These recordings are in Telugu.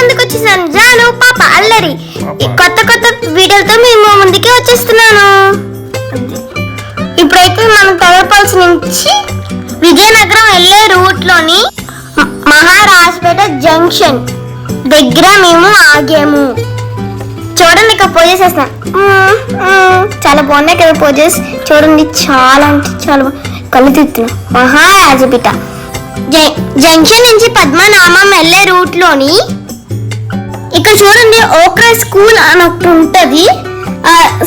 ముందుకు వచ్చేసాను. జాను పాప అల్లరి కొత్త కొత్త వీడియోలతో మేము ముందుకే వచ్చేస్తున్నాను. ఇప్పుడైతే మనం తలపల్సి నుంచి విజయనగరం వెళ్ళే రూట్ లోని మహారాజ్పేట జంక్షన్ దగ్గర మేము ఆగాము. చూడండి ఇక్కడ పోజెస్ వేస్తాను. చాలా బాగున్నాయి కదా పోజెస్. చూడండి చాలా అంటే చాలా కళ్ళు తిరుగుతున్నాయి. మహారాజపేట జంక్షన్ నుంచి పద్మనాభం వెళ్ళే రూట్ లోని ఇక్కడ చూడండి ఓక్రా స్కూల్ అని ఒకటి ఉంటది.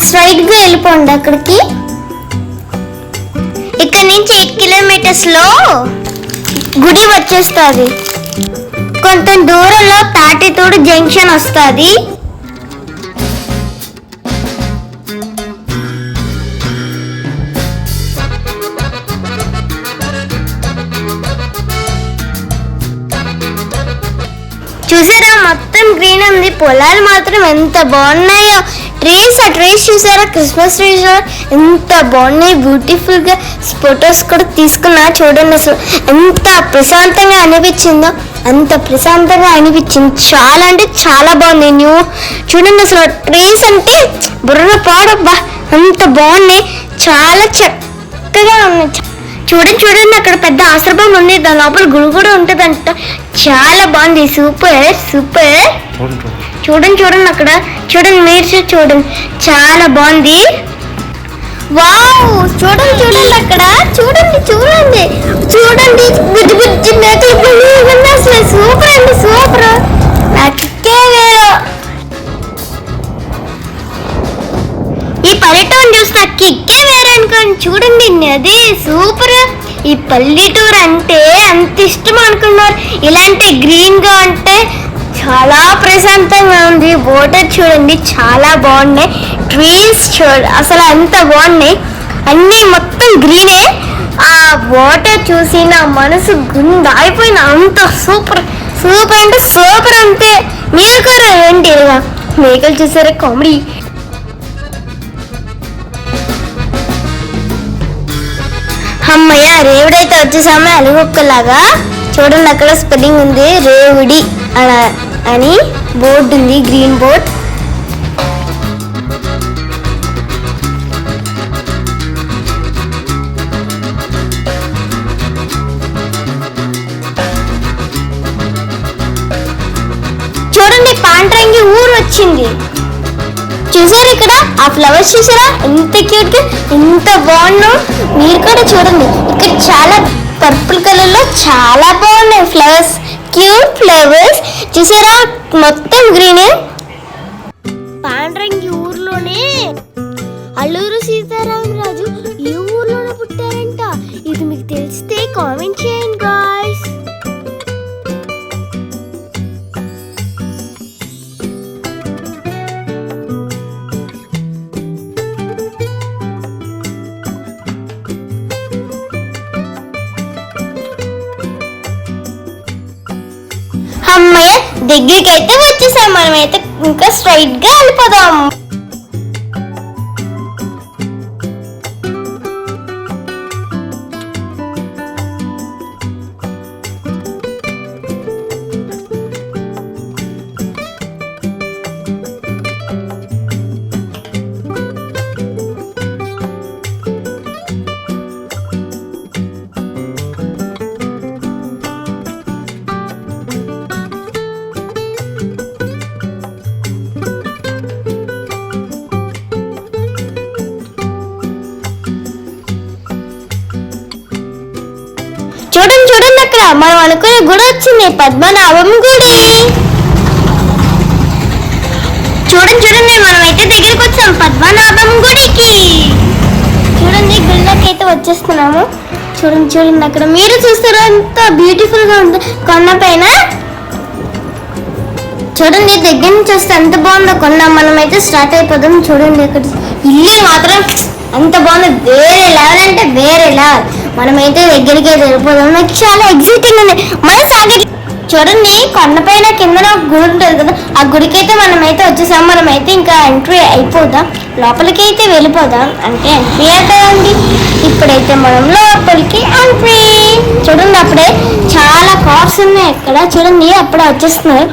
స్ట్రైట్ గా వెళ్ళిపోండి అక్కడికి. ఇక్కడ నుంచి 8 కిలోమీటర్స్ లో గుడి వచ్చేస్తుంది. కొంత దూరంలో తాటితోడు జంక్షన్ వస్తుంది. చూసారా మొత్తం గ్రీన్ ఉంది. పొలాలు మాత్రం ఎంత బాగున్నాయో. ట్రీస్ చూసారా, క్రిస్మస్ ట్రీస్ ఎంత బాగున్నాయి. బ్యూటిఫుల్ గా ఫొటోస్ కూడా తీసుకున్నా. చూడండి అసలు ఎంత ప్రశాంతంగా అనిపించిందో అంత ప్రశాంతంగా అనిపించింది. చాలా అంటే చాలా బాగుంది. న్యూ చూడండి అసలు ట్రీస్ అంటే బుర్ర పాడబ్బా అంత బాగున్నాయి. చాలా చక్కగా ఉన్నాయి. చూడండి అక్కడ పెద్ద ఆశ్రమం ఉంది. దాని లోపల గుడి కూడా ఉంటుందంట. చాలా బాగుంది. సూపర్. చూడండి అక్కడ చూడండి, మీరు చూడండి చాలా బాగుంది. వావ్ చూడండి అక్కడ చూడండి బుజ్జి మేకలు అసలు సూపర్. నాకే వేరు ఈ పల్లెటూరు చూసి నాకు కిక్కే వేరే అనుకోండి. చూడండి అదే సూపర్. ఈ పల్లెటూరు అంటే అంత ఇష్టం అనుకున్నారు. ఇలాంటి గ్రీన్ గా అంటే చాలా ప్రశాంతంగా ఉంది. వాటర్ చూడండి చాలా బాగున్నాయి. ట్రీస్ అసలు అంత బాగున్నాయి. అన్నీ మొత్తం గ్రీనే. ఆ వాటర్ చూసి నా మనసు గుండె అయిపోయిన అంత సూపర్ అంటే సూపర్ అంతే. మీరు కూడా ఏంటి మేకలు చూసారా కామెడీ. అమ్మయ్య రేవుడైతే వచ్చేసామే అలుగుక్కలాగా. చూడండి అక్కడ స్పెల్లింగ్ ఉంది రేవుడి అని బోర్డు ఉంది, గ్రీన్ బోర్డ్. చూడండి పాండ్రంగి ఊరు వచ్చింది. చూసారు ఇక్కడ ఆ ఫ్లవర్స్ చూసారా ఎంత క్యూట్ గా ఎంత బాగున్నా. మీరు కూడా చూడండి ఇక్కడ చాలా పర్పుల్ కలర్ లో చాలా బాగున్నాయి ఫ్లవర్స్. క్యూట్ ఫ్లవర్స్ చూసారా మొత్తం గ్రీన్. పాండ్రంగి ఊర్లోనే అల్లూరు సీతారామరాజు ఈ ఊర్లోనే పుట్టారంట. ఇది మీకు తెలిస్తే కామెంట్ చేయండి గాయ్స్. అమ్మయ్య దగ్గరికి అయితే వచ్చేసాం. మనమైతే ఇంకా స్ట్రైట్ గా వెళ్ళిపోదాం. చూడండి అక్కడ మనం అనుకునే గుడి వచ్చింది, పద్మనాభం గుడి. చూడండి మనమైతే దగ్గరికి వచ్చాం పద్మనాభం గుడికి. చూడండి గుళ్ళకి అయితే వచ్చేస్తున్నాము. చూడండి అక్కడ మీరు చూస్తారా ఎంత బ్యూటిఫుల్ గా ఉంది కొండ పైన. చూడండి దగ్గర నుంచి వస్తే ఎంత బాగుందో కొండ. మనమైతే స్టార్ట్ అయిపోదాం. చూడండి అక్కడ ఇల్లు మాత్రం అంత బాగుంది. వేరే లెవెల్ అంటే వేరే లెవెల్. మనమైతే దగ్గరికి వెళ్ళిపోదాం. నాకు చాలా ఎగ్జైటింగ్ ఉంది. మన సాగర్ చూడండి కొండపైన కింద గుడి ఉంటుంది కదా, ఆ గుడికి అయితే మనమైతే వచ్చేసాం. మనమైతే ఇంకా ఎంట్రీ అయిపోదాం, లోపలికి అయితే వెళ్ళిపోదాం. అంటే ఎంట్రీ అవుతామండి. ఇప్పుడైతే మనం లోపలికి ఎంట్రీ. చూడండి అప్పుడే చాలా కార్స్ ఉన్నాయి అక్కడ. చూడండి అప్పుడే వచ్చేస్తున్నారు.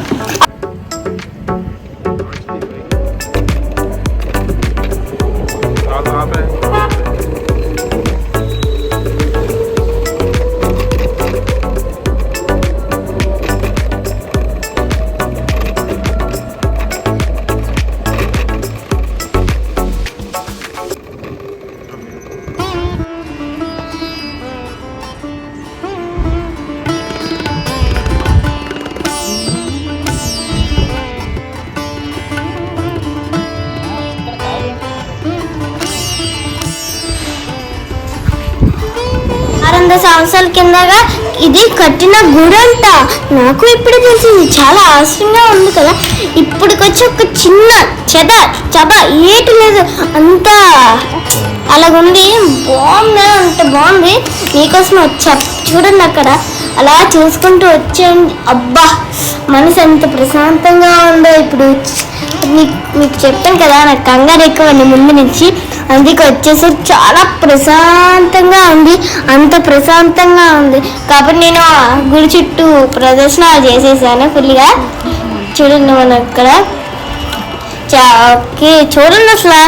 సంవత్సరాల కిందగా ఇది కట్టిన గుడి అంట. నాకు ఇప్పుడు తెలిసింది, చాలా ఆశ్చర్యంగా ఉంది కదా. ఇప్పటికొచ్చి ఒక చిన్న చబ ఏటి లేదు, అంతా అలాగుంది. బాగుంది, అంత బాగుంది. మీకోసం వచ్చా, చూడండి అక్కడ అలా చూసుకుంటూ వచ్చేయండి. అబ్బా, మనసు ఎంత ప్రశాంతంగా ఉందో. ఇప్పుడు మీకు చెప్పాను కదా, నాకు కంగారు ఎక్కువ ముందు నుంచి, అందుకే వచ్చేసి చాలా ప్రశాంతంగా ఉంది. అంత ప్రశాంతంగా ఉంది కాబట్టి నేను గుడి చుట్టూ ప్రదర్శనలు చేసేసాను ఫుల్గా. చూడండి మనం ఇక్కడ ఓకే, చూడండి అసలు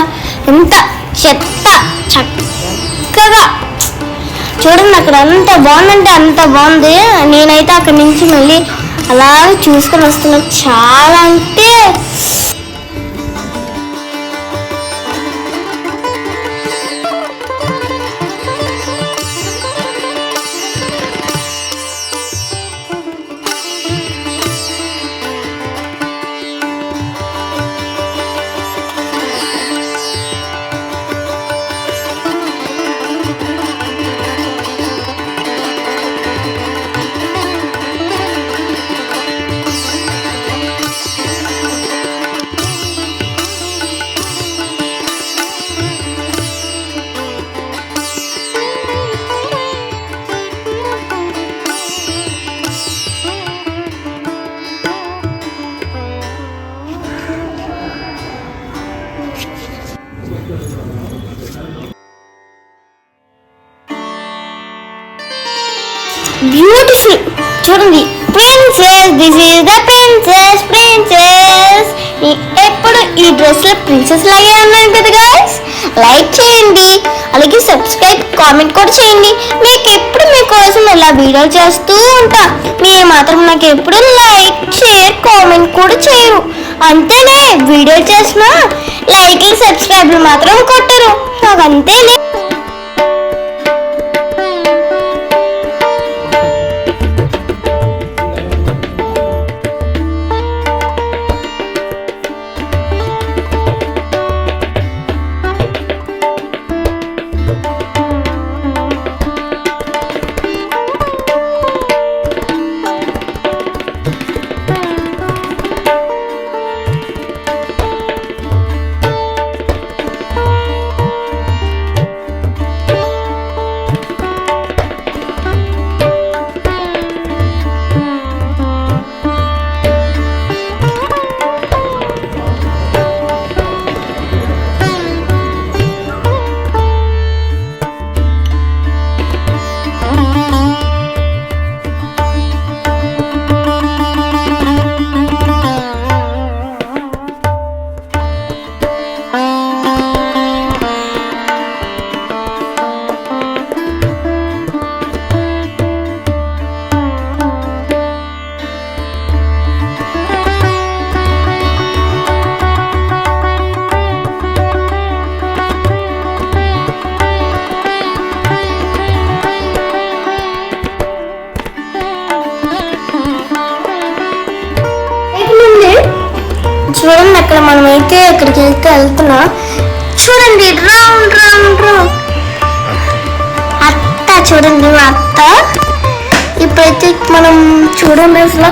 ఎంత చక్కగా చూడండి. అక్కడ అంత బాగుందంటే అంత బాగుంది. నేనైతే అక్కడి నుంచి మళ్ళీ అలా చూసుకొని వస్తున్నాను. చాలా అంటే బ్యూటిఫుల్. చూడండి, princess, this is the princess. ఎప్పుడు ఈ డ్రెస్ లో ప్రిన్సెస్ లాగే ఉన్నాను కదా గైస్. లైక్ చేయండి, అలాగే సబ్స్క్రైబ్, కామెంట్ కూడా చేయండి. మీకు ఎప్పుడు మీకోసం ఇలా వీడియో చేస్తూ ఉంటా. మీరు మాత్రం నాకు ఎప్పుడు లైక్, షేర్, కామెంట్ కూడా చేయరు. అంతేనే, వీడియో చేసిన లైక్లు, సబ్స్క్రైబ్లు మాత్రం కొట్టరు. నాకు అంతేనే. చూడండి, అక్కడ మనమైతే ఎక్కడికి వెళ్తున్నాం. చూడండి, రౌండ్ అత్త. చూడండి, మా అత్త. ఇప్పుడైతే మనం చూడండి, అసలు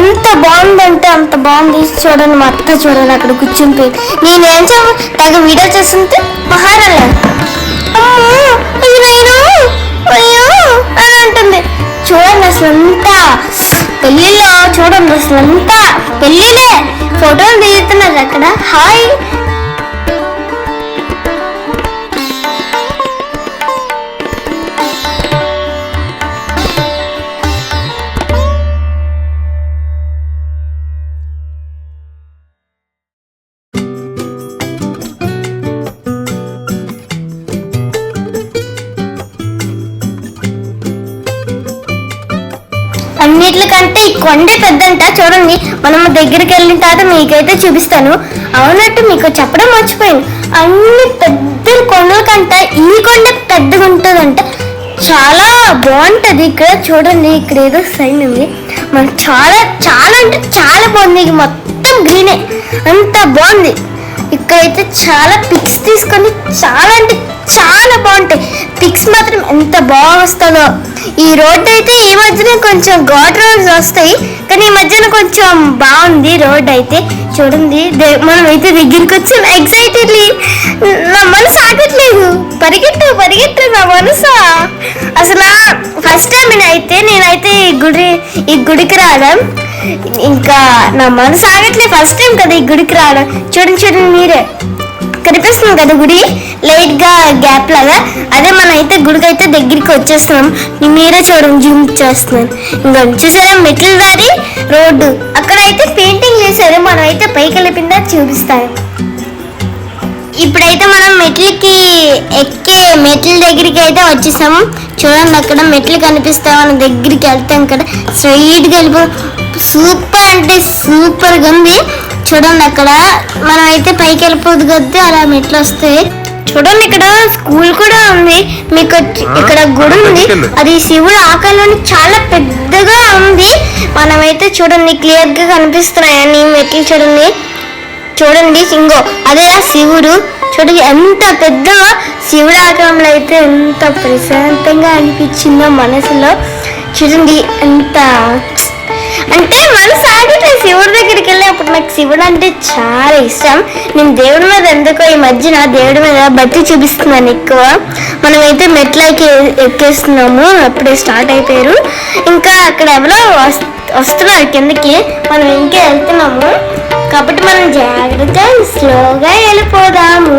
ఎంత బాగుందంటే అంత బాగుంది. చూడండి, మా అత్త చూడండి అక్కడ కూర్చుంటే. నేనేం తెగ వీడియో చేస్తుంటే మహారాజా అయ్యో అని అంటుంది. చూడండి, అసలు అంతా పెళ్ళిలో చూడండి, అసలు అంతా పెళ్ళిలే. ఫోటోలు దిగుతున్నారు అక్కడ. హాయ్. అన్నిటికంటే ఈ కొండే పెద్దంట. చూడండి, మనం దగ్గరికి వెళ్ళిన తర్వాత మీకైతే చూపిస్తాను. అవునట్టు మీకు చెప్పడం మర్చిపోయాను, అన్ని పెద్ద కొండల కంటే ఈ కొండ పెద్దగా ఉంటుందంట. చాలా బాగుంటది. ఇక్కడ చూడండి, ఇక్కడ ఏదో సైన్ ఉంది. మనకు చాలా చాలా అంటే చాలా బాగుంది. మొత్తం గ్రీనే, అంత బాగుంది. ఇక్కడైతే చాలా పిక్స్ తీసుకొని చాలా అంటే చాలా బాగుంటాయి. పిక్స్ మాత్రం ఎంత బాగా వస్తుందో. ఈ రోడ్ అయితే ఈ మధ్యన కొంచెం ఘాట్ రోడ్స్ వస్తాయి, కానీ ఈ మధ్యన కొంచెం బాగుంది రోడ్ అయితే. చూడండి మనం అయితే దగ్గరికి వచ్చాం. ఎక్సైటెడ్లీ నా మనసు ఆగట్లేదు, పరిగెట్టు నా మనసు. అసలు ఫస్ట్ టైం నేనైతే ఈ గుడికి రావడం, ఇంకా నా మనసు ఆగట్లేదు. ఫస్ట్ టైం కదా ఈ గుడికి రావడం. చూడండి మీరే కనిపిస్తుంది కదా గుడి లైట్ గా గ్యాప్ లాగా. అదే మనం అయితే గుడికి అయితే దగ్గరికి వచ్చేస్తున్నాం. మీరే చూడండి, జూమ్ చేస్తున్నాను. ఇంకా చూసారా మెట్ల దారి రోడ్డు, అక్కడైతే పెయింటింగ్ చేశారు. మనం అయితే పైకి వెళ్ళిపోయిందా చూపిస్తాను. ఇప్పుడైతే మనం మెట్ల దగ్గరికి అయితే వచ్చేసాము. చూడండి అక్కడ మెట్లు కనిపిస్తాయి. మనం దగ్గరికి వెళ్తాం కదా, స్ట్రైట్గా వెళ్ళిపో. సూపర్ అంటే సూపర్గా ఉంది. చూడండి అక్కడ మనం అయితే పైకి వెళ్ళిపోదు కదా, అలా మెట్లు వస్తాయి. చూడండి ఇక్కడ స్కూల్ కూడా ఉంది. మీకు ఇక్కడ గుడి ఉంది, అది శివుడు ఆకారంలో చాలా పెద్దగా ఉంది. మనమైతే చూడండి క్లియర్ గా కనిపిస్తున్నాయని మెట్లు. చూడండి ఇంకో అదే శివుడు. చూడండి ఎంత పెద్దగా శివుడు ఆకారంలో అయితే ఎంత ప్రశాంతంగా అనిపించిందో మనసులో. చూడండి ఎంత అంటే మనసు ఆగితే శివుడి దగ్గరికి వెళ్ళినప్పుడు. నాకు శివుడు అంటే చాలా ఇష్టం. నేను దేవుడి మీద ఎందుకో ఈ మధ్యన దేవుడి మీద భక్తి చూపిస్తున్నాను ఎక్కువ. మనమైతే మెట్లకి ఎక్కేస్తున్నాము, అప్పుడే స్టార్ట్ అయిపోయారు. ఇంకా అక్కడ ఎవరో వస్తున్నారు కిందకి, మనం ఇంకా వెళ్తున్నాము. కాబట్టి మనం జాగ్రత్తగా స్లోగా వెళ్ళిపోదాము.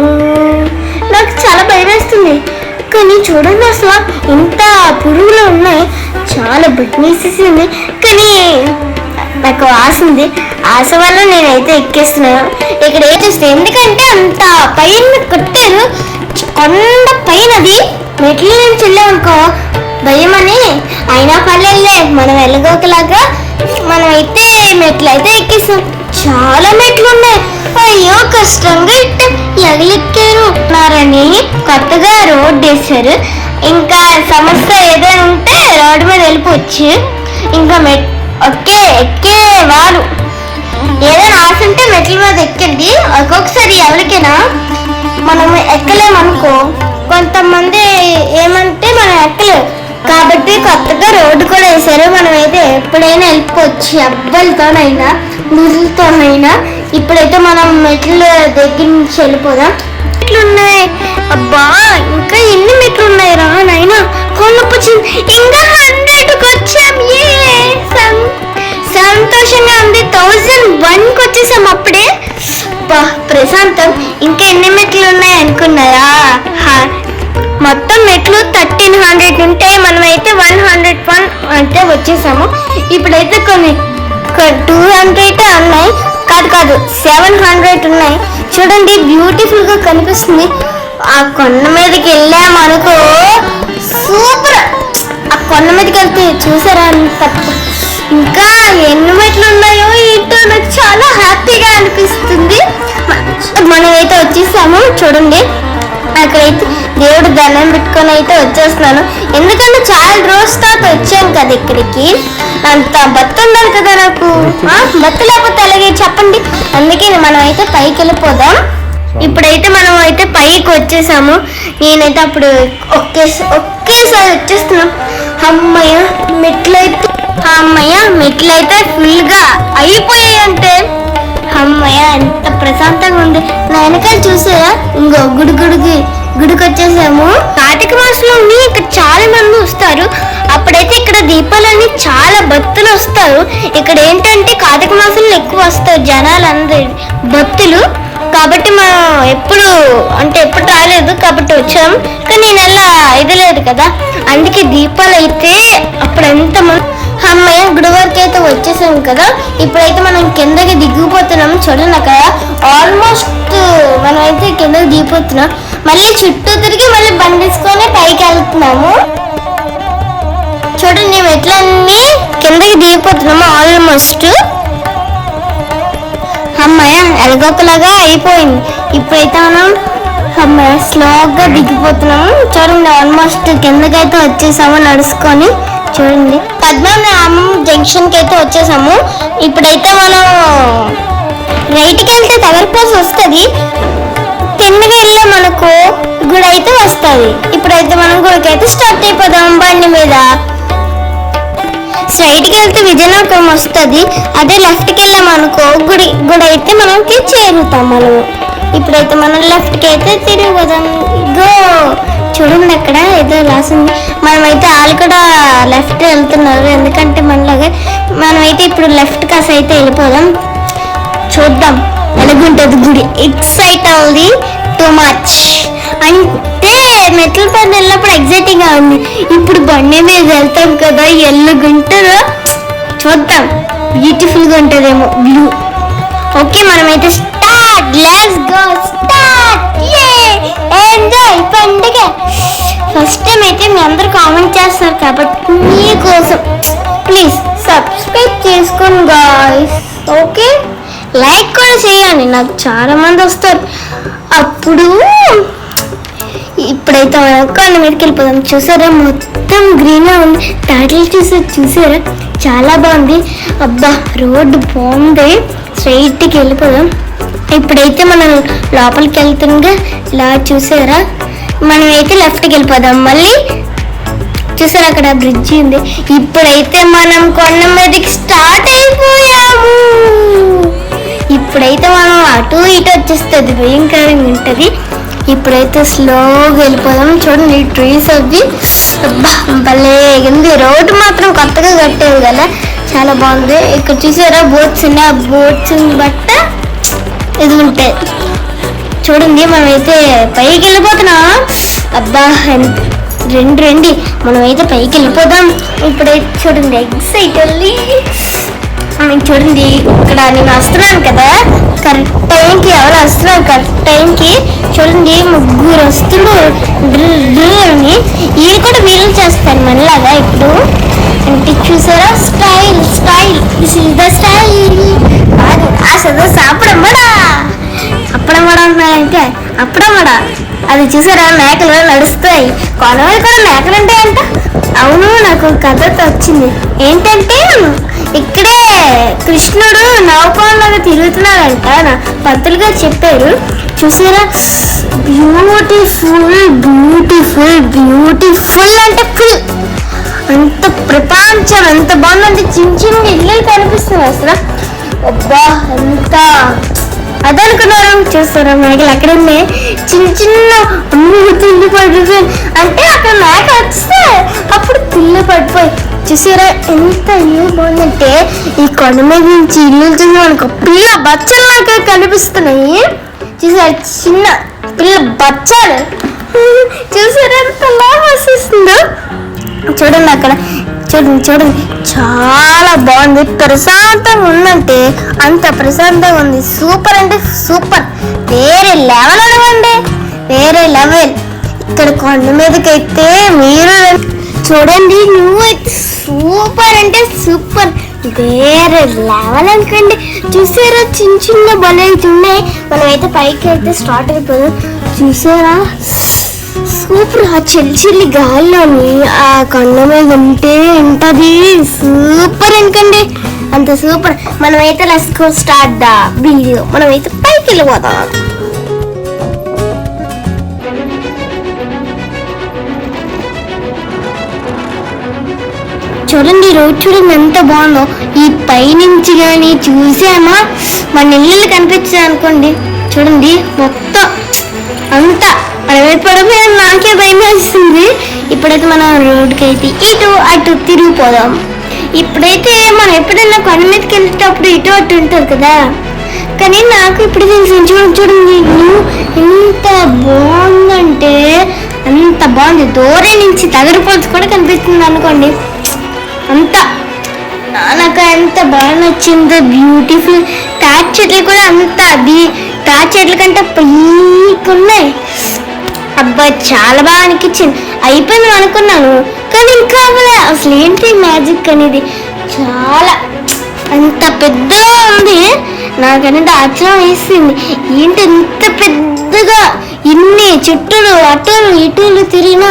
నాకు చాలా భయం వేస్తుంది, కానీ చూడండి అసలు ఇంత పురుగులు ఉన్నాయి, చాలా భయమేసేసింది. కానీ నాకు ఆశ ఉంది, ఆశ వల్ల నేనైతే ఎక్కేస్తున్నాను. ఇక్కడ ఏం చేస్తే ఎందుకంటే అంత పైన కట్టారు, కొండ పైనది. మెట్ల నుంచి వెళ్ళామనుకో భయం అని, అయినా పర్లేదులే మనం వెళ్ళగోకలాగా మనం అయితే మెట్లు అయితే ఎక్కేసాం. చాలా మెట్లు ఉన్నాయి. అయ్యో కష్టంగా ఎగలెక్కారు నారని కొత్తగా రోడ్ వేశారు. ఇంకా సమస్య ఏదైనా ఉంటే రోడ్డు మీద వెళ్ళిపోవచ్చు. ఇంకా ఎక్కే వాళ్ళు ఏదైనా ఆశ ఉంటే మెట్ల మీద ఎక్కండి. ఒక్కొక్కసారి ఎవరికైనా మనం ఎక్కలేమనుకో, కొంతమంది ఏమంటే మనం ఎక్కలేము. కాబట్టి కొత్తగా రోడ్డు కూడా వేసారు. మనమైతే ఎప్పుడైనా వెళ్ళిపోవచ్చు, అబ్బాయిలతోనైనా ముళ్ళతోనైనా. ఇప్పుడైతే మనం మెట్ల దగ్గర నుంచి వెళ్ళిపోదాం. మెట్లు ఉన్నాయి, అబ్బా ఇంకా ఎన్ని మెట్లు ఉన్నాయి రా నైనా. కొనుక్కొచ్చింది, ఇంకా 100కి వచ్చాం. సంతోషంగా ఉంది. 1001కి వచ్చేసాం అప్పుడే. ప్రశాంతం. ఇంకా ఎన్ని మెట్లు ఉన్నాయి అనుకున్నారా? మొత్తం మెట్లు 1300 ఉంటాయి. మనమైతే 101 అంటే వచ్చేసాము. ఇప్పుడైతే కొన్ని 200 ఉన్నాయి, కాదు 700 ఉన్నాయి. చూడండి బ్యూటిఫుల్ గా కనిపిస్తుంది. ఆ కొండ మీదకి వెళ్ళామనుకో సూపర్. ఆ కొండ మీదకి వెళ్తే చూసారా ఇంకా ఎన్ని మెట్లు ఉన్నాయో ఏంటో నాకు చాలా హ్యాపీగా అనిపిస్తుంది. మనమైతే వచ్చేసాము. చూడండి అక్కడైతే దేవుడు దండం పెట్టుకొని అయితే వచ్చేస్తున్నాను. ఎందుకంటే చాలా రోజు తర్వాత వచ్చాను కదా ఇక్కడికి. అంత భక్తి ఉండాలి కదా నాకు. భక్తి లేకపోతే అలాగే చెప్పండి. అందుకే మనం అయితే పైకి వెళ్ళిపోదాం. ఇప్పుడైతే మనం అయితే పైకి వచ్చేసాము. నేనైతే అప్పుడు ఒకేసారి వచ్చేస్తున్నాం. అమ్మయ్య మెట్లయితే ఫుల్ గా అయిపోయాయి. అంటే అమ్మయ్య ఎంత ప్రశాంతంగా ఉంది. నా వెనకాల చూసారా ఇంకో గుడికి వచ్చేసాము. కార్తీక మాసంలో ఇక్కడ చాలా మంది వస్తారు. అప్పుడైతే ఇక్కడ దీపాలని చాలా భక్తులు వస్తారు. ఇక్కడ ఏంటంటే కార్తీక మాసంలో ఎక్కువ వస్తారు జనాలందరూ భక్తులు. కాబట్టి మనం ఎప్పుడు రాలేదు కాబట్టి వచ్చాం. కానీ నెల ఇది లేదు కదా, అందుకే దీపాలు అయితే అప్పుడు ఎంత అమ్మయ్య గుడి వరకు అయితే వచ్చేసాం కదా. ఇప్పుడైతే మనం కిందకి దిగిపోతున్నాం. చూడండి అక్కడ ఆల్మోస్ట్ మనం అయితే కిందకి దిగిపోతున్నాం. మళ్ళీ చుట్టూ తిరిగి మళ్ళీ బండిసుకొని పైకి వెళ్తున్నాము. చూడండి మెట్లన్నీ కిందకి దిగిపోతున్నాము ఆల్మోస్ట్. అమ్మాయ ఎలగొకలాగా అయిపోయింది. ఇప్పుడైతే మనం అమ్మాయ స్లోగా దిగిపోతున్నాము. చూడండి ఆల్మోస్ట్ కిందకైతే వచ్చేసాము నడుచుకొని. చూడండి పద్మనాభం జంక్షన్ కి అయితే వచ్చేసాము. ఇప్పుడైతే మనం రైట్కి వెళ్తే తగలిపోసి వస్తుంది. మెల్లిగా వెళ్ళామనుకో గుడి అయితే వస్తుంది. ఇప్పుడైతే మనం గుడికి అయితే స్టార్ట్ అయిపోదాం. బండి మీద స్ట్రైట్కి వెళ్తే విజయనగరం వస్తుంది. అదే లెఫ్ట్కి వెళ్ళామనుకో గుడి అయితే మనకి చేరుతాం. మనము ఇప్పుడైతే మనం లెఫ్ట్కి అయితే తిరిగిపోదాం. గో చూడండి అక్కడ ఏదో రాసింది. మనమైతే వాళ్ళు కూడా లెఫ్ట్ వెళ్తున్నారు, ఎందుకంటే మనలాగే. మనమైతే ఇప్పుడు లెఫ్ట్ కాసి అయితే వెళ్ళిపోదాం. చూద్దాం ఎలాగుంటుంది గుడి. ఎక్సైట్ అవుతుంది టూ మచ్. అంటే మెట్ల పైన వెళ్ళినప్పుడు ఎగ్జైటింగ్ గా ఉంది. ఇప్పుడు బండి మీద వెళ్తాం కదా, ఎల్లుగుంటుందో చూద్దాం. బ్యూటిఫుల్ గా ఉంటుందేమో వ్యూ. ఓకే మనమైతే start. Let's go start. Enjoy పండుగ. ఫస్ట్ టైం అయితే మీ అందరు కామెంట్ చేస్తారు కాబట్టి మీకోసం ప్లీజ్ సబ్స్క్రైబ్ చేసుకోండి గాయ్స్. ఓకే లైక్ కూడా చేయండి, నాకు చాలా మంది వస్తారు అప్పుడు. ఇప్పుడైతే మనం కొండ మీదకి వెళ్ళిపోదాం. చూసారా మొత్తం గ్రీన్గా ఉంది. తాటిల్ చూసారా చాలా బాగుంది. అబ్బా రోడ్డు బాగుంది. స్ట్రైట్కి వెళ్ళిపోదాం. ఇప్పుడైతే మనం లోపలికి వెళ్తుండగా ఇలా చూసారా మనమైతే లెఫ్ట్కి వెళ్ళిపోదాం. మళ్ళీ చూసారా అక్కడ బ్రిడ్జి ఉంది. ఇప్పుడైతే మనం కొండ మీదకి స్టార్ట్ అయిపోయాము. ఇప్పుడైతే మనం అటు ఇటు వచ్చేస్తుంది, భయంకరంగా ఉంటుంది. ఇప్పుడైతే స్లోగా వెళ్ళిపోదాం. చూడండి ట్రీస్ అవి భలే ఉంది. రోడ్డు మాత్రం కొత్తగా కట్టేది కదా, చాలా బాగుంది. ఇక్కడ చూసారా బోట్స్ ఉన్నాయి. ఆ బోట్స్ బట్ట ఇది ఉంటాయి. చూడండి మనమైతే పైకి వెళ్ళిపోతున్నాం. అబ్బా రండి మనమైతే పైకి వెళ్ళిపోదాం. ఇప్పుడైతే చూడండి ఎగ్జైట్ వెళ్ళి చూడండి ఇక్కడ నేను వస్తున్నాను కదా కరెక్ట్ టైంకి. ఎవరు వస్తున్నారు కరెక్ట్ టైంకి? చూడండి ముగ్గురు వస్తున్నారు అని. వీళ్ళు కూడా వీళ్ళు చేస్తారు మనలాగా ఇప్పుడు. అంటే చూసారా స్టైల్ స్టైల్ స్టైల్. అసలు సాపడమ్మడా అప్పడమ్మడా అంటున్నారంటే అప్పడమ్మడా. అది చూసారా మేకలు నడుస్తాయి. కొనవాళ్ళు కూడా మేకలు ఉంటాయంట. అవును నాకు కథ వచ్చింది. ఏంటంటే ఇక్కడే కృష్ణుడు నౌకాలాగా తిరుగుతున్నాడంట, నా పంతులు గారు చెప్పారు. చూసారా బ్యూటిఫుల్ బ్యూటిఫుల్ బ్యూటిఫుల్ అంటే ఫుల్. అంత ప్రపంచం ఎంత బాగుందంటే చిన్న చిన్న ఇల్లు కనిపిస్తుంది అసలు. అబ్బా ఎంత అదనుకున్నారు. చూస్తారా మేకలు అక్కడ ఉన్నాయి చిన్న చిన్న తిల్లు పడిపోయి. అంటే అక్కడ మేక వస్తే అప్పుడు తిల్లు పడిపోయి. చూసారా ఎంత ఇల్లు బాగుందంటే ఈ కొండ మీద నుంచి ఇల్లు చూసి మనకు పిల్ల బచ్చలు నాకు కనిపిస్తున్నాయి. చూసారా చిన్న పిల్ల బచ్చాలు. చూసారా ఎంత బాగా వస్తుందో. చూడండి అక్కడ చూడండి చాలా బాగుంది. ప్రశాంతంగా ఉందంటే అంత ప్రశాంతంగా ఉంది. సూపర్ అంటే సూపర్, వేరే లెవెల్ అనవండి, వేరే లెవెల్. ఇక్కడ కొండ మీదకైతే మీరు చూడండి నువ్వైతే సూపర్ అంటే సూపర్, వేరే లెవెల్ అనుకోండి. చూసారా చిన్న చిన్న బలు అయితే ఉన్నాయి. మనమైతే పైకి అయితే స్టార్ట్ అయిపోయాం. చూసారా సూపర్. ఆ చిల్లి గాల్లోని ఆ కొండ మీద ఉంటే ఉంటది సూపర్ అనుకోండి, అంత సూపర్. మనమైతే let's go start the video. మనమైతే పైకి వెళ్ళిపోతాం. చూడండి రోడ్ చూడండి ఎంత బాగుందో. ఈ పైనుంచి కానీ చూసామా మన ఇల్లు కనిపించాయి అనుకోండి. చూడండి మొత్తం అంతా అడవిపడమే నాకే భయం వేస్తుంది. ఇప్పుడైతే మనం రోడ్కి అయితే ఇటు అటు తిరిగిపోదాం. ఇప్పుడైతే మనం ఎప్పుడైనా కొండ మీదకి వెళ్ళేటప్పుడు ఇటు అటు ఉంటుంది కదా, కానీ నాకు ఇప్పుడు తెలిసింది. చూడండి ఎంత బాగుందంటే అంత బాగుంది. దూరం నుంచి తగరపోల్చి కూడా కనిపిస్తుంది అనుకోండి. అంతా నాకు ఎంత బాగా నచ్చిందో. బ్యూటిఫుల్. తాటి చెట్లు కూడా అంత తాటి చెట్ల కంటే పైకున్నాయి. అబ్బా చాలా బాగా అనిపించింది. అయిపోయింది అనుకున్నాను కానీ ఇంకా అవ్వలే. అసలు ఏంటి మ్యాజిక్ అనేది. చాలా అంత పెద్దగా ఉంది. నాకనేది ఆశ్చర్యం వేసింది. ఏంటి ఇంత పెద్దగా ఇన్ని చుట్టూలు అటులు ఇటులు తిరిగినా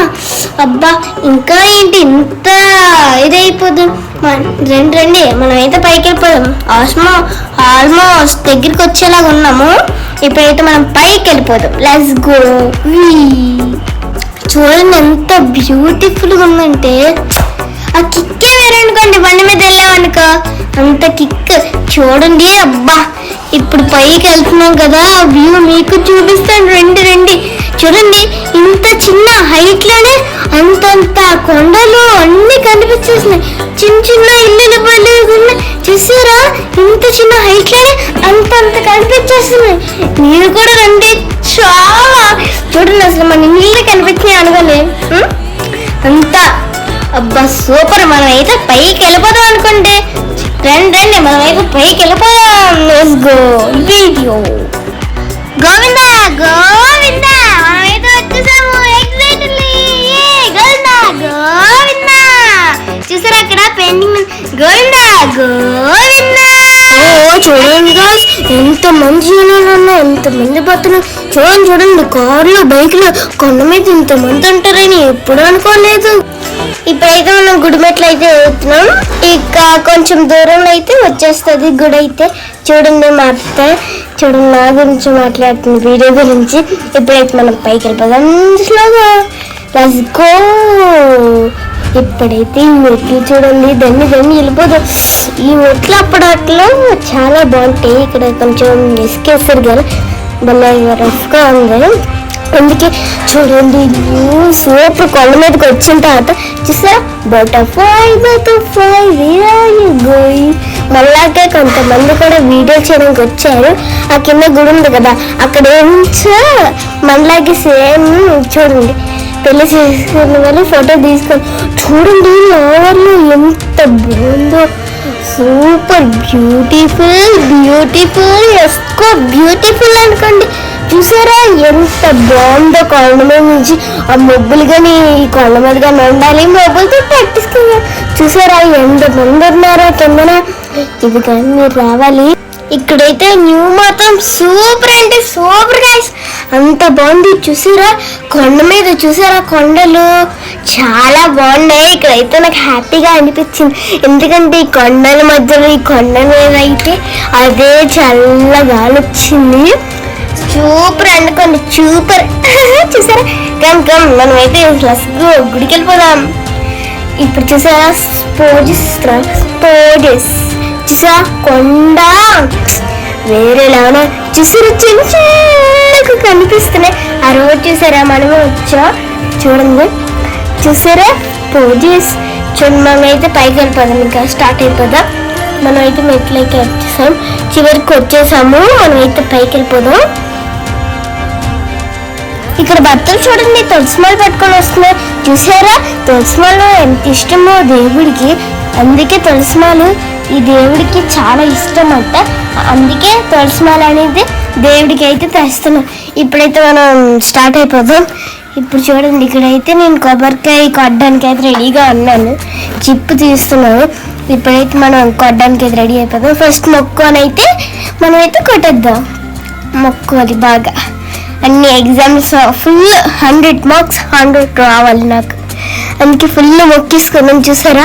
అబ్బా ఇంకా ఏంటి ఇంత ఇదైపోదు. రండి మనమైతే పైకి వెళ్ళిపోదాం. ఆల్మోస్ట్ దగ్గరికి వచ్చేలాగా ఉన్నాము. ఇప్పుడైతే మనం పైకి వెళ్ళిపోదాం. Let's go. చూడండి ఎంత బ్యూటిఫుల్గా ఉందంటే ఆ కిక్కే వేరే అనుకోండి. బండి మీద వెళ్ళామనుకో అంత కిక్ చూడండి. అబ్బా ఇప్పుడు పైకి వెళ్తున్నాం కదా, వ్యూ మీకు చూపిస్తాను. రండి చూడండి. ఇంత చిన్న హైట్ లోనే అంతంత కొండలు అన్ని కనిపించేసినాయి. చిన్న ఇల్లులు బళ్ళు చూసారా? ఇంత చిన్న హైట్ లోనే అంతంత కనిపించేస్తున్నాయి. మీరు కూడా రండి. చాలా చూడండి, అసలు మన ఇల్లు కనిపించినాయి అనుకోలే అంతా. అబ్బా సూపర్. మనం అయితే పైకి వెళ్ళిపోదాం అనుకోండి. రండి మనమైతే పైకి వెళ్ళిపోదాం. Let's go video. గోవిందా మనమైతే వచ్చేసాము. ఎక్సైటెడ్లీ గోవిందా. చూసారా అక్కడ పెయింటింగ్ గోవిందా. చూడండి గాయ్స్, ఎంత మంది జనాలు ఉన్నా, ఎంత మంది పోతున్నా. చూడండి కార్లు బైక్లు కొండ మీద ఇంతమంది ఉంటారని ఎప్పుడు అనుకోలేదు. ఇప్పుడైతే మనం గుడి మెట్లు అయితే వెళ్తున్నాం. ఇక కొంచెం దూరంలో అయితే వచ్చేస్తుంది గుడి అయితే. చూడండి మా అత్త చూడండి నా గురించి మాట్లాడుతుంది, వీడియో గురించి. ఇప్పుడైతే మనం పైకి వెళ్ళిపోదాం. స్లోగా లెట్స్ గో. ఇప్పుడైతే ఈ మెట్లు చూడండి, దాన్ని వెళ్ళిపోదాం. ఈ మెట్లు అప్పట్లో చాలా బాగుంటాయి. ఇక్కడ కొంచెం ఇసుకేస్తారు కదా, భలే రఫ్గా ఉంది. అందుకే చూడండి సూపర్. కొండ మీదకి వచ్చిన తర్వాత చూసారా బటర్ఫ్లై మళ్ళాకే కొంతమంది కూడా వీడియో చేయడానికి వచ్చారు. ఆ కింద గుడి ఉంది కదా, అక్కడ మనలాగే సేమ్ చూడండి పెళ్లి చేసుకున్న వాళ్ళు ఫోటో తీసుకొని చూడండి ఎవరు ఎంత బాగుందో. సూపర్ బ్యూటిఫుల్ అనుకోండి. చూసారా ఎంత బాగుందో. కొండ మీద నుంచి ఆ మొబ్బులు కానీ ఈ కొండ మీద కానీ ఉండాలి, మొబ్బులతో పట్టించుకున్నారు. చూసారా ఎంత మంది ఉన్నారో కిందన. ఇది కానీ మీరు రావాలి. ఇక్కడైతే న్యూ మాత్రం సూపర్ అంటే సూపర్ గైస్, అంత బాగుంది. చూసారా కొండ మీద, చూసారా కొండలు చాలా బాగున్నాయి. ఇక్కడైతే నాకు హ్యాపీగా అనిపించింది. ఎందుకంటే ఈ కొండల మధ్యలో ఈ కొండ మీద అయితే అదే చల్లగా వచ్చింది. సూపర్ అనుకోండి, సూపర్. చూసారా కమ్ మనమైతే గుడికి వెళ్ళిపోదాం. ఇప్పుడు చూసారా స్పోర్జెస్ చూసా కొండ వేరేలాగా చూసారా చిన్నగా కనిపిస్తున్నాయి. ఆ రోజు చూసారా మనమే వచ్చా చూడండి. చూసారా పోజెస్ చూడండి. మనమైతే పైకి వెళ్ళిపోదాం, ఇంకా స్టార్ట్ అయిపోదాం. మనమైతే మెట్లకి వచ్చేసాం, చివరికి వచ్చేసాము. మనమైతే పైకి వెళ్ళిపోదాం. ఇక్కడ బట్టలు చూడండి తులసిమాల పట్టుకొని వస్తున్నాయి. చూసారా తులసిమాల ఎంత ఇష్టమో దేవుడికి, అందుకే తులసిమాలు ఈ దేవుడికి చాలా ఇష్టం అంట. అందుకే తులసిమాల అనేది దేవుడికి అయితే తెస్తున్నాం. ఇప్పుడైతే మనం స్టార్ట్ అయిపోదాం. ఇప్పుడు చూడండి ఇక్కడైతే నేను కొబ్బరికాయ కొట్టడానికి అయితే రెడీగా ఉన్నాను, చిప్పు తీస్తున్నాను. ఇప్పుడైతే మనం కొట్టడానికి అయితే రెడీ అయిపోదాం. ఫస్ట్ మొక్కు అని అయితే మనమైతే కొట్టేద్దాం. మొక్కోవాలి బాగా, అన్ని ఎగ్జామ్స్ ఫుల్ 100 మార్క్స్ 100 రావాలి నాకు, అందుకే ఫుల్ మొక్కేసుకున్నాం. చూసారా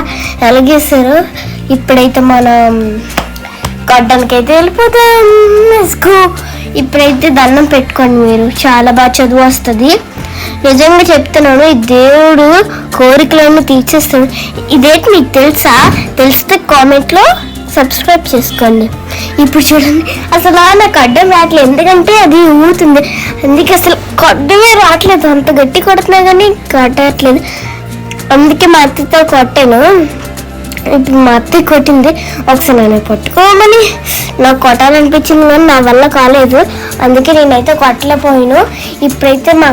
ఎలాగేసారు. ఇప్పుడైతే మనం కొట్టడానికి అయితే వెళ్ళిపోతాం. ఇప్పుడైతే దండం పెట్టుకోండి, మీరు చాలా బాగా చదువు వస్తుంది. నిజంగా చెప్తున్నాను, ఈ దేవుడు కోరికలన్నీ తీర్చేస్తాడు. ఇదేంటి మీకు తెలుసా? తెలిస్తే కామెంట్లో సబ్స్క్రైబ్ చేసుకోండి. ఇప్పుడు చూడండి అసలు నాకు అడ్డం రావట్లేదు, ఎందుకంటే అది ఊరుతుంది. అందుకే అసలు కొట్టమే రావట్లేదు, అంత గట్టి కొడుతున్నా కానీ కొట్టట్లేదు. అందుకే మా అత్తతో కొట్టాను. ఇప్పుడు మా అత్త కొట్టింది, ఒకసారి నేను పట్టుకోమని నాకు కొట్టాలనిపించింది కానీ నా వల్ల కాలేదు, అందుకే నేనైతే కొట్టలేకపోయాను. ఇప్పుడైతే మా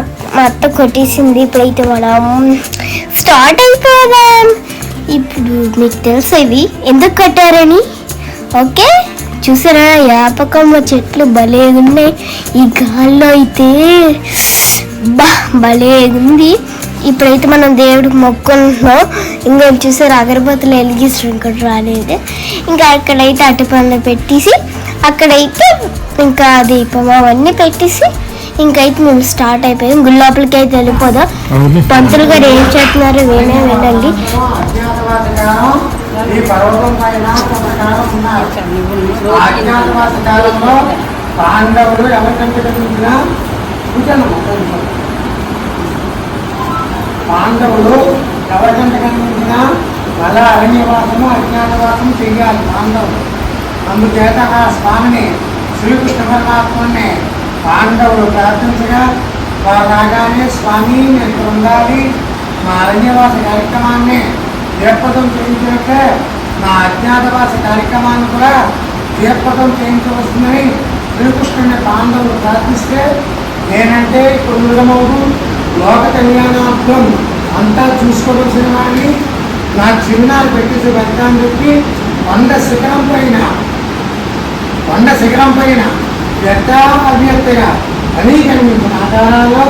అత్త కొట్టేసింది. ఇప్పుడైతే మనం స్టార్ట్ అయిపోదాం. ఇప్పుడు మీకు తెలుసు ఇవి ఎందుకు కట్టారని? ఓకే చూసారా యాపకమ్మ చెట్లు భలే ఉన్నాయి. ఈ గాల్లో అయితే భలే ఉంది. ఇప్పుడైతే మనం దేవుడికి మొక్కుకుంటున్నాం. ఇంకా చూసారు అగరబత్తులు వెలిగిస్తారు, ఇంకోటి రాలేదు. ఇంకా అక్కడైతే అరటిపండ్లు పెట్టేసి అక్కడైతే ఇంకా దీపం అవన్నీ పెట్టేసి ఇంకైతే మేము స్టార్ట్ అయిపోయాం. గుడి లోపలికి అయితే వెళ్ళిపోదాం. పంతులు గారు ఏం చేస్తున్నారో వేనే వెళ్ళండి. పాండవులు ఎవరికంటే పాండవులు ఎవరికంటే కనిపించినా మళ్ళా అరణ్యవాసము అజ్ఞాతవాసం చెయ్యాలి పాండవులు. అందుచేత ఆ స్వామిని శ్రీకృష్ణ పరమాత్మని పాండవులు ప్రార్థించగా వారు రాగానే స్వామి నేను ఉండాలి, మా అరణ్యవాస కార్యక్రమాన్ని దీర్పదం చేయించినట్లే నా అజ్ఞాతవాస కార్యక్రమాన్ని కూడా దీర్పదం చేయించవలసిందని శ్రీకృష్ణుని పాండవులు ప్రార్థిస్తే నేనంటే కురుమవుడు లోక కళ్యాణార్థం అంతా చూసుకోవలసిన వాడిని నా చిరునాలు పెట్టేసి వెళ్తాను చెప్పి కొండ శిఖరం పైన వ్యర్థ అభ్యర్థగా అనేక ఆధారాల్లో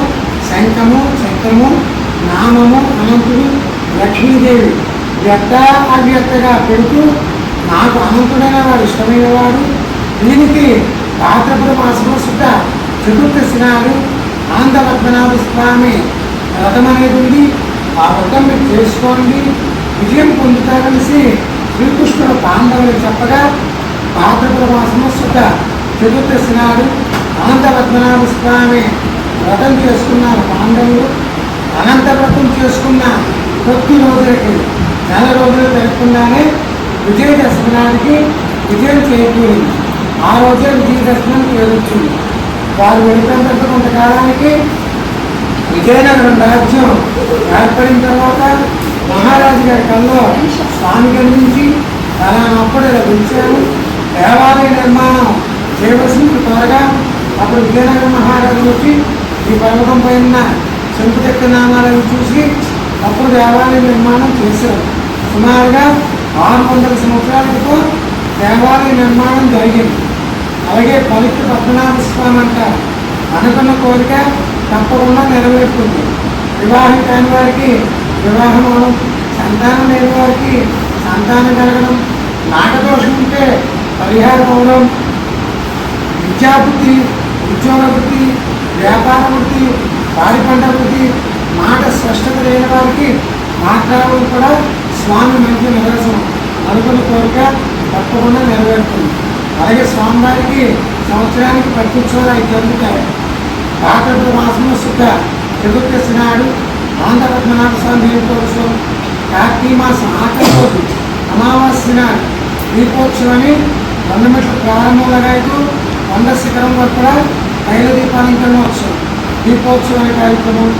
శంఖము చక్రము నామము అనంతుడు లక్ష్మీదేవి వ్యర్థ అభ్యర్థగా పెడుతూ నాకు అనంతుడైన వాడు ఇష్టమైన వాడు, దీనికి భాద్రపద మాసము శుద్ధ చతుర్దశి నాడు ఆనందపద్మనాభ స్వామి వ్రతం అనేది ఉంది. ఆ వ్రతం మీరు చేసుకోండి, విజయం పొందుతారనేసి శ్రీకృష్ణుడు పాండవులు చెప్పగా భాద్రపద మాసము శుద్ధ చతుర్దశి నాడు అనంతపద్మనాభ స్వామి వ్రతం చేసుకున్నారు పాండవులు. అనంత వ్రతం చేసుకున్న కొద్ది రోజులకి నెల రోజులు జరగకుండానే విజయదశమి నాటికి విజయం చేకూరింది. ఆ రోజే విజయదశమి ఏదొచ్చింది. వారు వెళ్ళిపోయిన తర్వాత కొంతకాలానికి విజయనగరం రాజ్యం ఏర్పడిన తర్వాత మహారాజు గారి కల్లో స్వామి కనిపించి అప్పుడు ఇలా పిలిచాను, దేవాలయ నిర్మాణం చేయవలసింది త్వరగా. అప్పుడు విజయనగర మహారాజు వచ్చి ఈ పర్వతం పైన శంకుచక్ర నామాలను చూసి అప్పుడు దేవాలయ నిర్మాణం చేశారు. సుమారుగా 600 సంవత్సరాల క్రితం దేవాలయ నిర్మాణం జరిగింది. అలాగే పవిత్ర పద్మనాభ స్వామి అంటారు, అనుకున్న కోరిక తప్పకుండా నెరవేరుతుంది. వివాహం కాని వారికి వివాహం అవడం, సంతానం లేని వారికి సంతానం కలగడం, నాటదోషం ఉంటే పరిహారం అవడం, విద్యాబుద్ధి, ఉద్యోగ వృత్తి, వ్యాపార వృత్తి, పాడి పంట వృత్తి, మాట స్పష్టత లేని వారికి మాట్లాడడం కూడా స్వామి మంచి నిదర్శనం. అనుకున్న కోరిక తప్పకుండా నెరవేరుతుంది. అలాగే స్వామివారికి సంవత్సరానికి ప్రత్యుత్సవాలు అవి జరుగుతాయి. భాద్రపద మాసంలో శుద్ధ చతుర్దశి నాడు ఆనందపద్మనాభ స్వామి దీపోత్సవం, కార్తీక మాసం ఆఖరి రోజు అమావాస్య నాడు దీపోత్సవాన్ని 100 మెట్ల ప్రారంభంలాగాయకు 100 శిఖరం వరకు కూడా తైల దీపాలంకరణోత్సవం దీపోత్సవాన్ని కార్యక్రమం.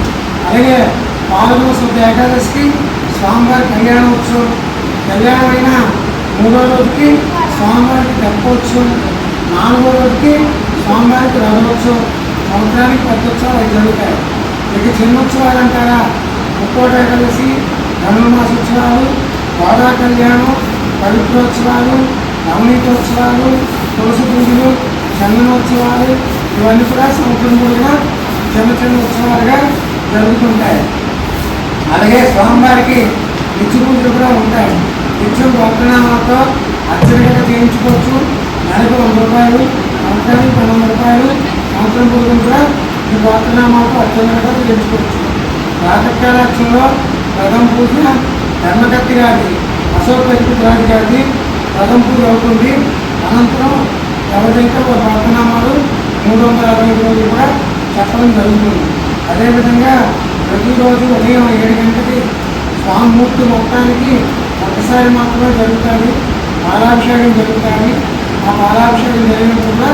అలాగే పాల్గొన శుద్ధ ఏకాదశికి స్వామివారి కళ్యాణోత్సవం, కళ్యాణమైన 3వ రోజుకి స్వామివారికి తెప్పోత్సవం, 4వ రోజుకి స్వామివారికి రథోత్సవం. సంవత్సరానికి పెద్దోత్సవాలు అవి జరుగుతాయి. ఇక చిన్నోత్సవాలు అంటారా, ముక్కోట ఏకాదశి, ధనుర్మాసోత్సవాలు, గోదా కళ్యాణం, పవిత్రోత్సవాలు, నవనీతోత్సవాలు, తులసి పూజలు, చందనోత్సవాలు, ఇవన్నీ కూడా సంవత్సరం కూడా చిన్న చిన్న ఉత్సవాలుగా జరుగుతుంటాయి. అలాగే స్వామివారికి నిత్య పూజలు కూడా ఉంటాయి. నిత్యం గోత్రనామాలతో అర్చనగా చేయించుకోవచ్చు. నెలకు 100 రూపాయలు, సంవత్సరానికి 12 రూపాయలు. సంవత్సరం పూజలు కూడా ఈ గోత్రనామాలతో అర్చనగా చేయించుకోవచ్చు. ప్రాతకాలాక్షంలో రథం పూజ ధర్మకర్తి గారి అశోక్ రాజు గారిది రథం పూజ అవుతుంది. అనంతరం ఎవరైతే గోత్రనామాలు 365 రోజులు కూడా చెప్పడం జరుగుతుంది. అదేవిధంగా ప్రతిరోజు ఉదయం 7 గంటలకి స్వామిమూర్తి మొత్తానికి ఒకసారి మాత్రమే జరుగుతుంది. పాలాభిషేకం జరుగుతుంది. ఆ పాలాభిషేకం జరిగినప్పుడు కూడా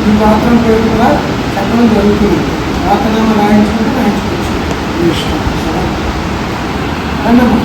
ఈ పాత్రం పేరు కూడా చెప్పడం జరుగుతుంది. పాత్రనామా రాయించుకుంటే రాయించుకోవచ్చు. ఈ ఇష్టం అన్నమ్మా.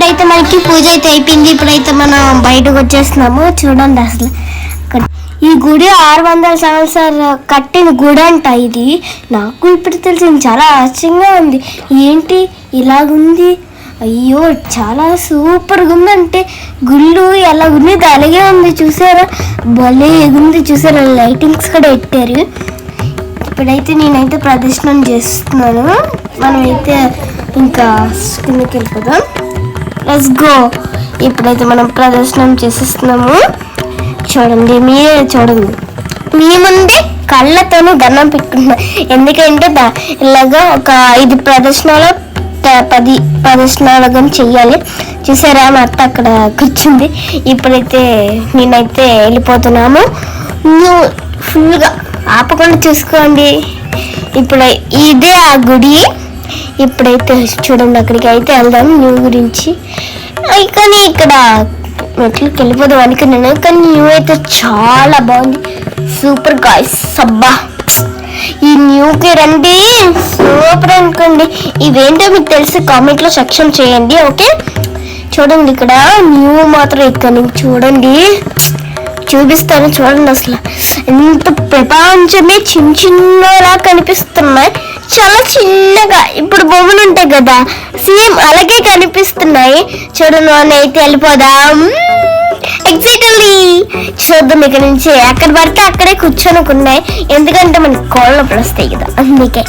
ఇప్పుడైతే మనకి పూజ అయితే అయిపోయింది. ఇప్పుడైతే మనం బయటకు వచ్చేస్తున్నాము. చూడండి అసలు ఈ గుడి 600 సంవత్సరాలు కట్టిన గుడి అంట. ఇది నాకు ఇప్పుడు తెలిసింది, చాలా ఆశ్చర్యంగా ఉంది. ఏంటి ఇలాగుంది, అయ్యో చాలా సూపర్గా ఉంది. అంటే గుళ్ళు ఎలా ఉంది అలాగే ఉంది, చూసారా భలే ఉంది. చూసారా లైటింగ్స్ కూడా పెట్టారు. ఇప్పుడైతే నేనైతే ప్రదర్శనం చేస్తున్నాను. మనమైతే ఇంకా కిందకి వెళ్ళిపోదాం. Let's go. ఇప్పుడైతే మనం ప్రదర్శనం చేసేస్తున్నాము. చూడండి, మీరే చూడండి. మీ ముందే కళ్ళతోనూ దండం పెట్టుకుంటున్నాం. ఎందుకంటే ఇలాగా ఒక 5 ప్రదర్శనలు 10 ప్రదర్శనలు కానీ చెయ్యాలి. చూసారా మా అత్త అక్కడ కూర్చుంది. ఇప్పుడైతే నేనైతే వెళ్ళిపోతున్నాము. నువ్వు ఫుల్గా ఆపకుండా చూసుకోండి. ఇప్పుడు ఇదే ఆ గుడి. ఇప్పుడైతే చూడండి అక్కడికి అయితే వెళ్దాం న్యూ గురించి. కానీ ఇక్కడ మెట్లకి వెళ్ళిపోదాం అనుకున్నాను, కానీ న్యూ అయితే చాలా బాగుంది. Super guys. సబ్బా ఈ న్యూకి రండి, సూపర్ అనుకోండి. ఇవేంటో మీకు తెలిసి కామెంట్లో సెక్షన్ చేయండి. ఓకే చూడండి ఇక్కడ న్యూ మాత్రం ఇక్కడ నుంచి చూడండి, చూపిస్తాను. చూడండి అసలు ఎంత ప్రపంచమే చిన్న చిన్నలా కనిపిస్తున్నాయి. చాలా చిన్నగా ఇప్పుడు బొమ్మలు ఉంటాయి కదా, సేమ్ అలాగే కనిపిస్తున్నాయి. చూడండి అయితే వెళ్ళిపోదాం. ఎగ్జాక్ట్లీ చూద్దాం. ఇక్కడ నుంచి అక్కడ పడితే అక్కడే కూర్చొనుకున్నాయి, ఎందుకంటే మనకి కోళ్ళ నొప్పులు వస్తాయి కదా, అందుకే.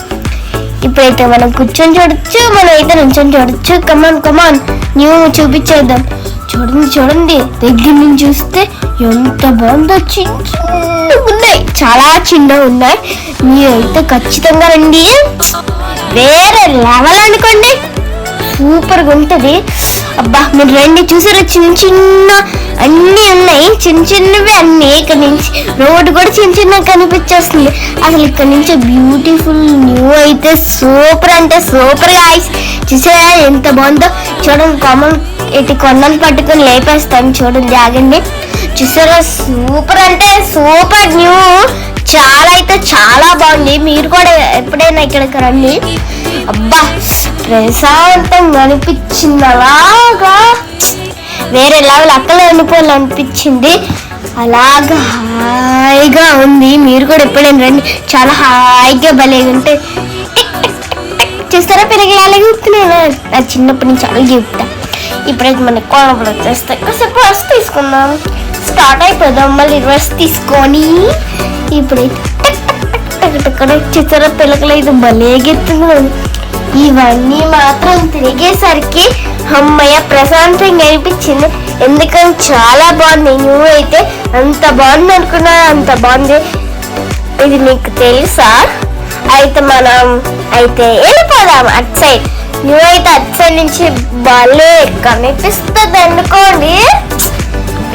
ఇప్పుడైతే మనం కూర్చొని చూడొచ్చు, మనం అయితే నుంచొని చూడొచ్చు. కమాన్ కమాన్ న్యూ చూపించేద్దాం. చూడండి చూడండి దగ్గర నుంచి చూస్తే ఎంత బాగుందో. చిన్న ఉన్నాయి, చాలా చిన్నగా ఉన్నాయి. మీరు అయితే ఖచ్చితంగా రండి, వేరే లెవెల్ అనుకోండి, సూపర్గా ఉంటుంది. అబ్బా మీరు రండి. చూసారా చిన్న చిన్న అన్నీ ఉన్నాయి, చిన్న చిన్నవి అన్నీ. ఇక్కడ నుంచి రోడ్డు కూడా చిన్న చిన్నగా కనిపించేస్తుంది. అసలు ఇక్కడ నుంచి బ్యూటిఫుల్ న్యూ అయితే సూపర్ అంటే సూపర్ గాయ్స్. చూసారా ఎంత బాగుందో. చూడండి కామన్ ఇటు కొండను పట్టుకొని లేపేస్తాను. చూడండి ఆగండి. చూసారా సూపర్ అంటే సూపర్ న్యూ, చాలా అయితే చాలా బాగుంది. మీరు కూడా ఎప్పుడైనా ఇక్కడికి రండి. అబ్బా ప్రశాంతంగా అనిపించింది, అలాగా వేరే లెవెల్ అక్కడే అనిపించింది. అలాగా హాయిగా ఉంది. మీరు కూడా ఎప్పుడైనా రండి, చాలా హాయిగా భలే ఉంటే. చూస్తారా పిల్లలు అలాగే చెప్తున్నాను, అది చిన్నప్పటి నుంచి అలాగే చెప్తా. ఇప్పుడైతే మనకి కోనప్పుడు వచ్చేస్తాయి. కాసేపు రెస్ట్ తీసుకుందాం, స్టార్ట్ అయిపోదాం మళ్ళీ రెస్ట్ తీసుకొని. ఇప్పుడైతే చూసారా పిల్లకలు అయితే భలే ఎత్తుకున్నాను. ఇవన్నీ మాత్రం తిరిగేసరికి అమ్మయ్య ప్రశాంతంగా అనిపించింది. ఎందుకంటే చాలా బాగుంది. న్యూ అయితే అంత బాగుంది అనుకున్నా, అంత బాగుంది. ఇది మీకు తెలుసా? అయితే మనం అయితే వెళ్ళిపోదాం అటు సైడ్. న్యూ అయితే అటు సైడ్ నుంచి భలే కనిపిస్తుంది అనుకోండి,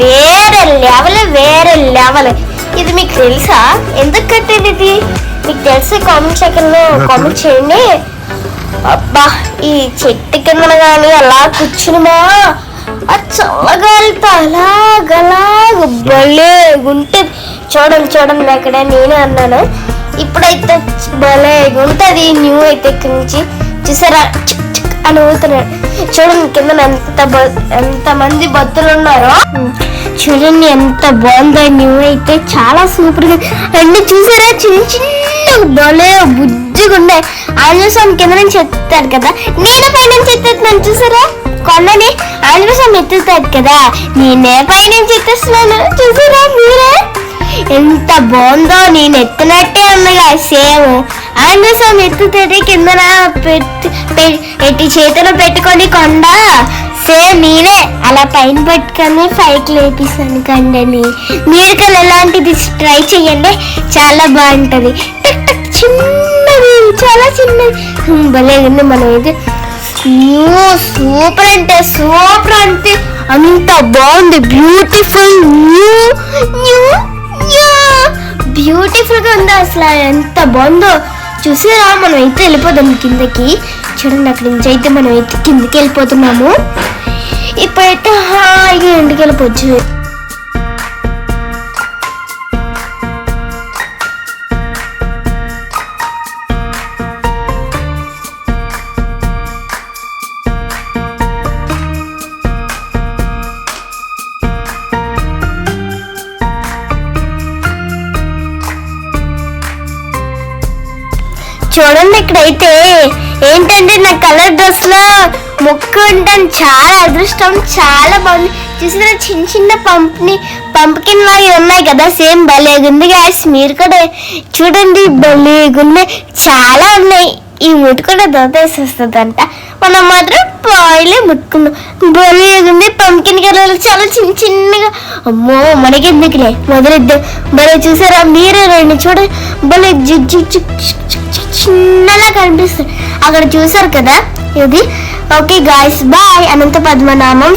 వేరే లెవెల్ వేరే లెవెల్. ఇది మీకు తెలుసా ఎందుకు కట్టేది? ఇది మీకు తెలిసి కామెంట్ సెక్షన్లో కామెంట్ చేయండి. అబ్బా ఈ చెట్టు కింద కానీ అలా కూర్చునిమా ఆ చల్లగాలితో అలాగలాగ భలే ఉంటుంది. చూడండి చూడండి అక్కడ నేనే అన్నాను. ఇప్పుడైతే భలే ఉంటుంది న్యూ అయితే ఇక్కడి నుంచి. చూసారా అని ఊతున్నాడు. చూడండి కింద ఎంతమంది భక్తులు ఉన్నారో. చూడండి ఎంత బాగుందో న్యూ అయితే, చాలా సూపర్గా అన్ని. చూసారా చిన్న చిన్న భలే బుజ్జిగా ఉన్నాయి. ఆంజనేయస్వామి కింద నుంచి ఎత్తుతాడు కదా, నేను పైనుంచి ఎత్తుతున్నాను. చూసారా కొండని ఆంజనేయస్వామి ఎత్తుతాడు కదా, నేనే పైనుంచి ఎత్తేస్తున్నాను. చూసారా మీరే ఎంత బాగుందో. నేను ఎత్తినట్టే ఉన్నగా సేమ్ ఆంజనేయస్వామి ఎత్తుతాడు కిందన పెట్టి చేతిలో పెట్టుకొని కొండ, సేమ్ నేనే అలా పైన పట్టుకొని పైకి లేపిస్తాను కొండని. మీరు కూడా ఎలాంటిది ట్రై చెయ్యండి, చాలా బాగుంటుంది. చిన్నది, చాలా చిన్నది, భలే ఉంది. మనం అయితే న్యూ సూపర్ అంటే సూపర్ అంటే అంత బాగుంది. Beautiful new new new beautiful గా ఉంది. అసలు ఎంత బాగుందో. చూసారా మనం అయితే వెళ్ళిపోదాం కిందకి. చూడండి అక్కడి నుంచి అయితే మనం అయితే కిందకి వెళ్ళిపోతున్నాము. ఇప్పుడైతే హాయిగా ఇంటికి వెళ్ళిపోవచ్చు. చూడండి ఇక్కడైతే ఏంటంటే నా కలర్ డ్రెస్ లో మొక్కు ఉంటాను, చాలా అదృష్టం, చాలా బాగుంది. చూసిన చిన్న చిన్న పంప్కిన్ లాగా ఉన్నాయి కదా, సేమ్ భలేగుంది గాయస్. మీరు కూడా చూడండి, భలేగున్నాయి, చాలా ఉన్నాయి. ఈ ముట్టుకుంటే దోతేసి వస్తుందంట, మనం మాత్రం పాయిలే ముట్టుకున్నాం. భలేగుంది, పంప్కిన్ కలర్ చాలా చిన్న చిన్నగా. అమ్మో మనకెందుకులే, మొదలెద్దాం. భలే చూసారా మీరు రండి, చూడండి భలే చిన్నలా కనిపిస్తుంది అక్కడ, చూసారు కదా ఇది. Okay guys, bye. అనంత పద్మనామం.